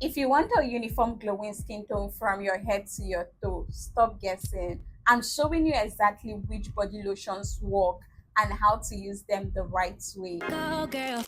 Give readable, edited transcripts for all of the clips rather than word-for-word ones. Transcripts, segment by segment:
If you want a uniform glowing skin tone from your head to your toe, stop guessing. I'm showing you exactly which body lotions work and how to use them the right way. Go girl.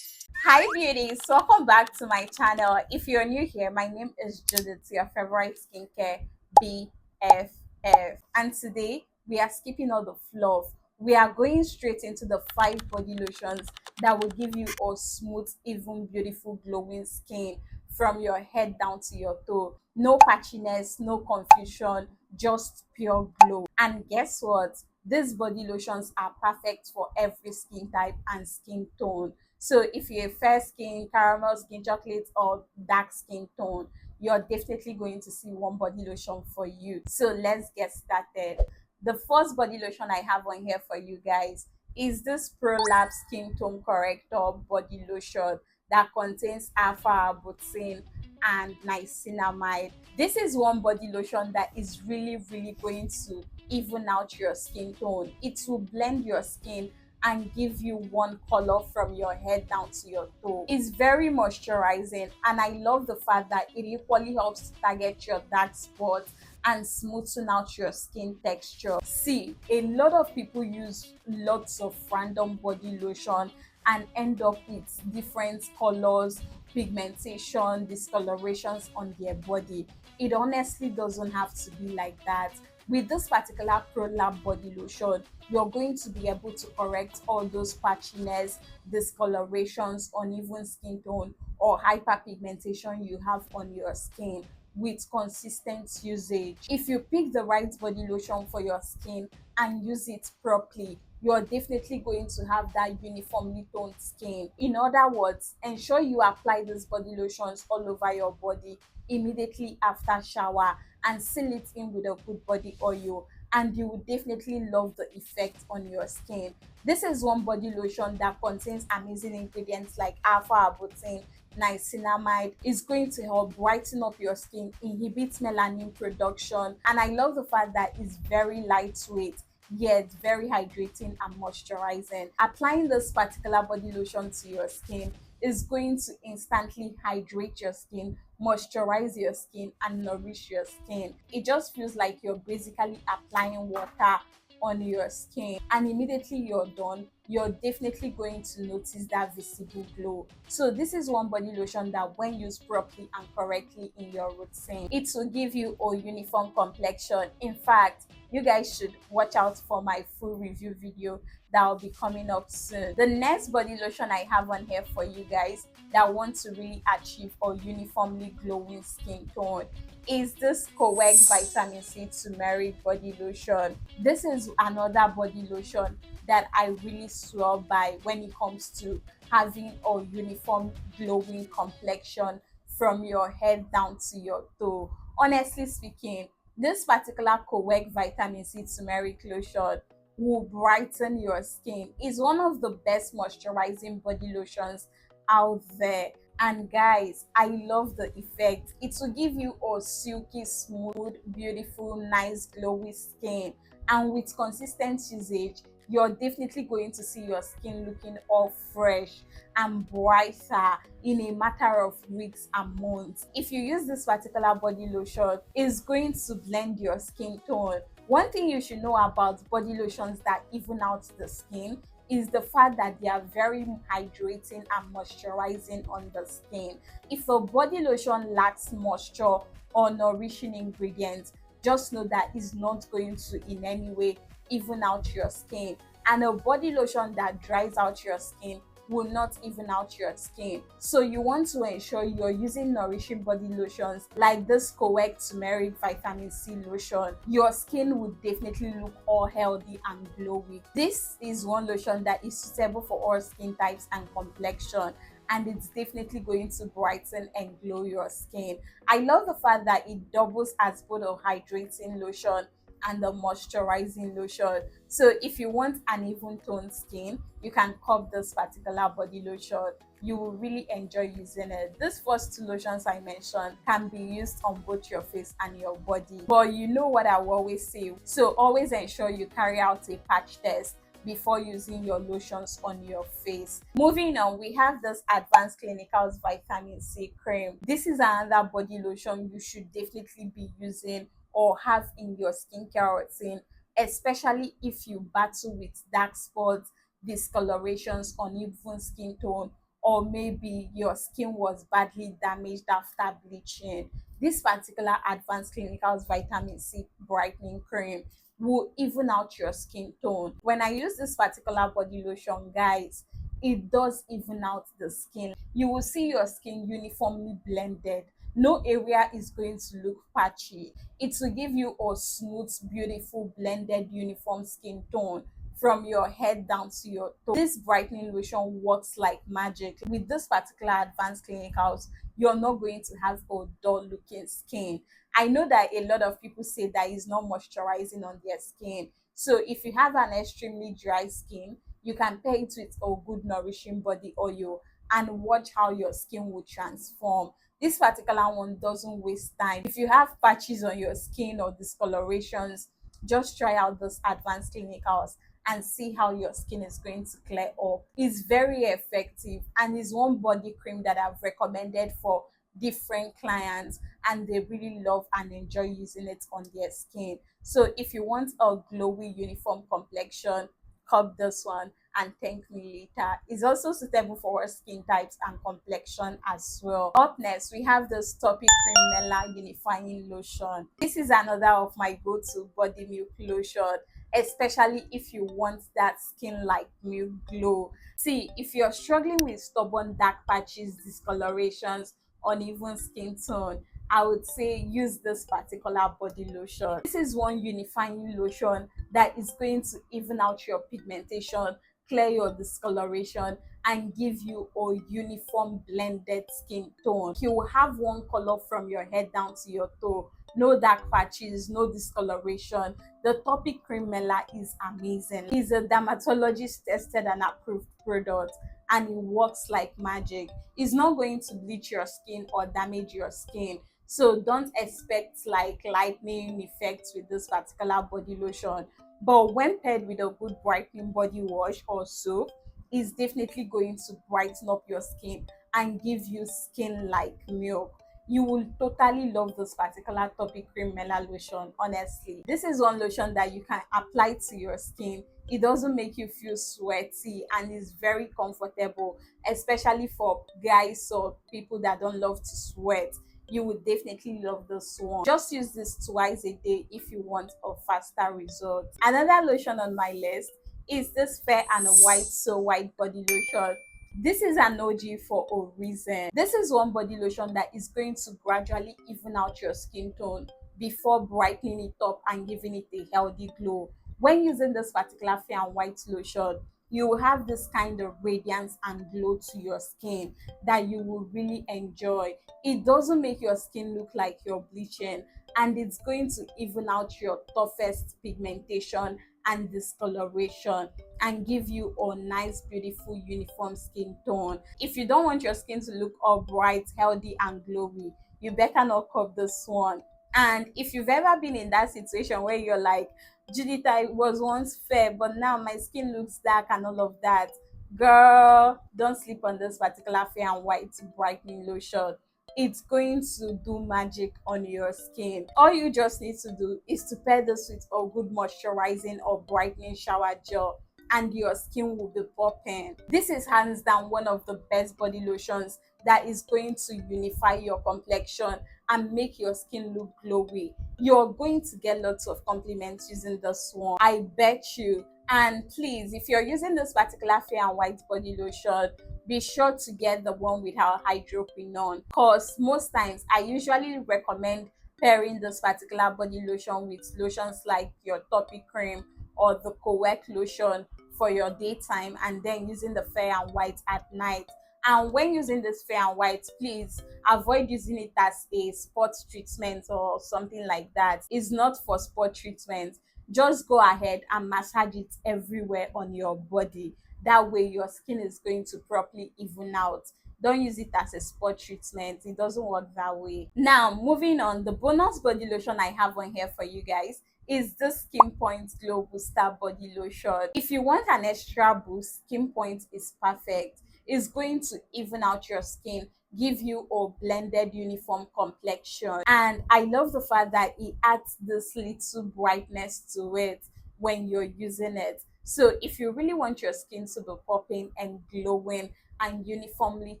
Hi beauties, welcome back to my channel. If you're new here, my name is Judith, your favorite skincare BFF. And today we are skipping all the fluff. We are going straight into the 5 body lotions that will give you a smooth, even beautiful glowing skin from your head down to your toe. No patchiness, no confusion, just pure glow. And guess what? These body lotions are perfect for every skin type and skin tone. So if you're a fair skin, caramel skin, chocolate, or dark skin tone, you're definitely going to see one body lotion for you. So let's get started. The first body lotion I have on here for you guys is this Prolab Skin Tone Corrector body lotion that contains alpha arbutin and niacinamide. This is one body lotion that is really going to even out your skin tone. It will blend your skin and give you one color from your head down to your toe. It's very moisturizing, and I love the fact that it equally helps to target your dark spots and smoothen out your skin texture. See, a lot of people use lots of random body lotion and end up with different colors, pigmentation, discolorations on their body. It honestly doesn't have to be like that. With this particular Prolab body lotion, you're going to be able to correct all those patchiness, discolorations, uneven skin tone, or hyperpigmentation you have on your skin with consistent usage. If you pick the right body lotion for your skin and use it properly, you're definitely going to have that uniformly toned skin. In other words, ensure you apply these body lotions all over your body immediately after shower and seal it in with a good body oil, and you will definitely love the effect on your skin. This is one body lotion that contains amazing ingredients like alpha arbutin, niacinamide. Is going to help brighten up your skin, inhibit melanin production, and I love the fact that it's very lightweight yet very hydrating and moisturizing. Applying this particular body lotion to your skin is going to instantly hydrate your skin, moisturize your skin, and nourish your skin. It just feels like you're basically applying water on your skin, and immediately you're done, you're definitely going to notice that visible glow. So this is one body lotion that when used properly and correctly in your routine, it will give you a uniform complexion. In fact, you guys should watch out for my full review video that will be coming up soon. The next body lotion I have on here for you guys that want to really achieve a uniformly glowing skin tone is this KOEC Vitamin C Turmeric body lotion. This is another body lotion that I really swear by when it comes to having a uniform glowing complexion from your head down to your toe. Honestly speaking, this particular KOEC Vitamin C Turmeric lotion will brighten your skin. It's one of the best moisturizing body lotions out there. And guys, I love the effect. It will give you a silky, smooth, beautiful, nice, glowy skin. And with consistent usage, you're definitely going to see your skin looking all fresh and brighter in a matter of weeks and months. If you use this particular body lotion, it's going to blend your skin tone. One thing you should know about body lotions that even out the skin is the fact that they are very hydrating and moisturizing on the skin. If a body lotion lacks moisture or nourishing ingredients, just know that it's not going to in any way even out your skin. And a body lotion that dries out your skin will not even out your skin. So you want to ensure you're using nourishing body lotions like this KOEC Turmeric Vitamin C lotion. Your skin would definitely look all healthy and glowy. This is one lotion that is suitable for all skin types and complexion, and it's definitely going to brighten and glow your skin. I love the fact that it doubles as both a hydrating lotion and a moisturizing lotion. So if you want an even toned skin, you can cop this particular body lotion. You will really enjoy using it. These first 2 lotions I mentioned can be used on both your face and your body. But you know what I will always say. So always ensure you carry out a patch test before using your lotions on your face. Moving on, we have this Advanced Clinicals Vitamin C Cream. This is another body lotion you should definitely be using or have in your skincare routine, especially if you battle with dark spots, discolorations, uneven skin tone, or maybe your skin was badly damaged after bleaching. This particular Advanced Clinicals Vitamin C Brightening Cream will even out your skin tone. When I use this particular body lotion, guys, it does even out the skin. You will see your skin uniformly blended. No area is going to look patchy. It will give you a smooth, beautiful, blended, uniform skin tone from your head down to your toe. This brightening lotion works like magic. With this particular Advanced Clinicals, you're not going to have a dull looking skin. I know that a lot of people say that it's not moisturizing on their skin. So if you have an extremely dry skin, you can pair it with a good nourishing body oil and watch how your skin will transform. This particular one doesn't waste time. If you have patches on your skin or discolorations, just try out this Advanced Clinicals and see how your skin is going to clear up. It's very effective and is one body cream that I've recommended for different clients, and they really love and enjoy using it on their skin. So if you want a glowy uniform complexion, cop this one and thank me later. It's also suitable for all skin types and complexion as well. Up next, we have this Topicrem MELA Unifying Lotion. This is another of my go-to body milk lotion, especially if you want that skin like milk glow. See, if you're struggling with stubborn dark patches, discolorations, uneven skin tone, I would say use this particular body lotion. This is one unifying lotion that is going to even out your pigmentation, clear your discoloration, and give you a uniform blended skin tone. You will have one color from your head down to your toe. No dark patches, no discoloration. The Topicrem MELA is amazing. It's a dermatologist tested and approved product, and it works like magic. It's not going to bleach your skin or damage your skin. So don't expect like lightning effects with this particular body lotion. But when paired with a good brightening body wash or soap, it's definitely going to brighten up your skin and give you skin like milk. You will totally love this particular Topicrem MELA lotion, honestly. This is one lotion that you can apply to your skin. It doesn't make you feel sweaty and is very comfortable, especially for guys or people that don't love to sweat. You would definitely love this one. Just use this twice a day if you want a faster result. Another lotion on my list is this Fair and White So White body lotion. This is an OG for a reason. This is one body lotion that is going to gradually even out your skin tone before brightening it up and giving it a healthy glow. When using this particular Fair and White lotion, you will have this kind of radiance and glow to your skin that you will really enjoy. It doesn't make your skin look like you're bleaching, and it's going to even out your toughest pigmentation and discoloration and give you a nice, beautiful, uniform skin tone. If you don't want your skin to look all bright, healthy, and glowy, you better not cop this one. And if you've ever been in that situation where you're like, Judith, I was once fair, but now my skin looks dark and all of that, girl, don't sleep on this particular Fair and White brightening lotion. It's going to do magic on your skin. All you just need to do is to pair this with a good moisturizing or brightening shower gel, and your skin will be popping. This is hands down one of the best body lotions that is going to unify your complexion and make your skin look glowy. You're going to get lots of compliments using this one, I bet you. And please, if you're using this particular Fair and White body lotion, be sure to get the one without hydroquinone, because most times I usually recommend pairing this particular body lotion with lotions like your Topicrem or the KOEC lotion for your daytime, and then using the Fair and White at night. And when using this Fair and White, please avoid using it as a spot treatment or something like that. It's not for spot treatment. Just go ahead and massage it everywhere on your body. That way your skin is going to properly even out. Don't use it as a spot treatment. It doesn't work that way. Now, moving on, the bonus body lotion I have on here for you guys is the Skin Point Glow Booster Body Lotion. If you want an extra boost, Skin Point is perfect. It's going to even out your skin, give you a blended uniform complexion. And I love the fact that it adds this little brightness to it when you're using it. So if you really want your skin to be popping and glowing and uniformly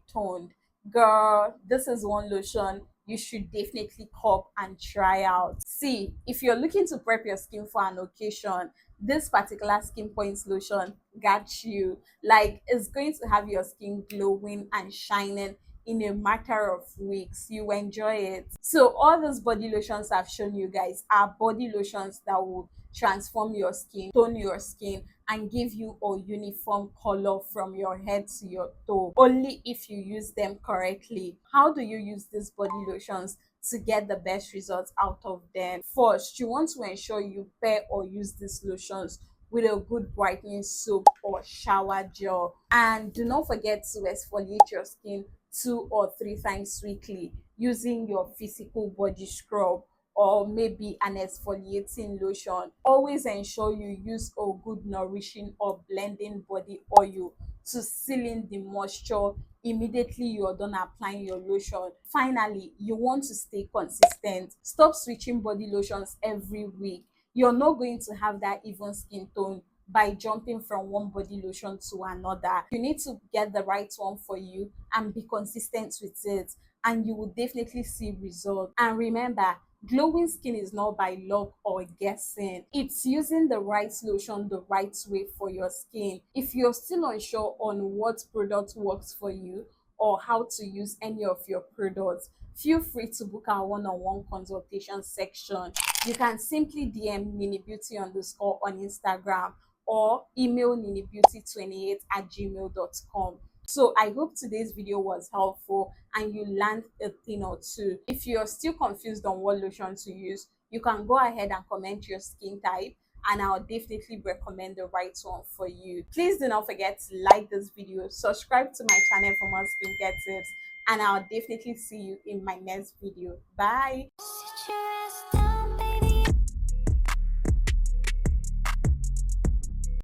toned, girl, this is one lotion you should definitely cop and try out. See, if you're looking to prep your skin for an occasion, this particular Skin Points lotion got you. Like, it's going to have your skin glowing and shining in a matter of weeks. You enjoy it. So all those body lotions I've shown you guys are body lotions that will transform your skin, tone your skin, and give you a uniform color from your head to your toe, only if you use them correctly. How do you use these body lotions to get the best results out of them? First, you want to ensure you pair or use these lotions with a good brightening soap or shower gel. And do not forget to exfoliate your skin 2 or 3 times weekly using your physical body scrub or maybe an exfoliating lotion. Always ensure you use a good nourishing or blending body oil to seal in the moisture immediately you're done applying your lotion. Finally, you want to stay consistent. Stop switching body lotions every week. You're not going to have that even skin tone by jumping from one body lotion to another. You need to get the right one for you and be consistent with it, and you will definitely see results. And remember, glowing skin is not by luck or guessing. It's using the right lotion the right way for your skin. If you're still unsure on what product works for you or how to use any of your products, feel free to book our one-on-one consultation section. You can simply DM ninibeauty underscore on Instagram or email ninibeauty28@gmail.com. So I hope today's video was helpful and you learned a thing or two. If you're still confused on what lotion to use, you can go ahead and comment your skin type and I'll definitely recommend the right one for you. Please do not forget to like this video, subscribe to my channel for more skincare tips, and I'll definitely see you in my next video. Bye.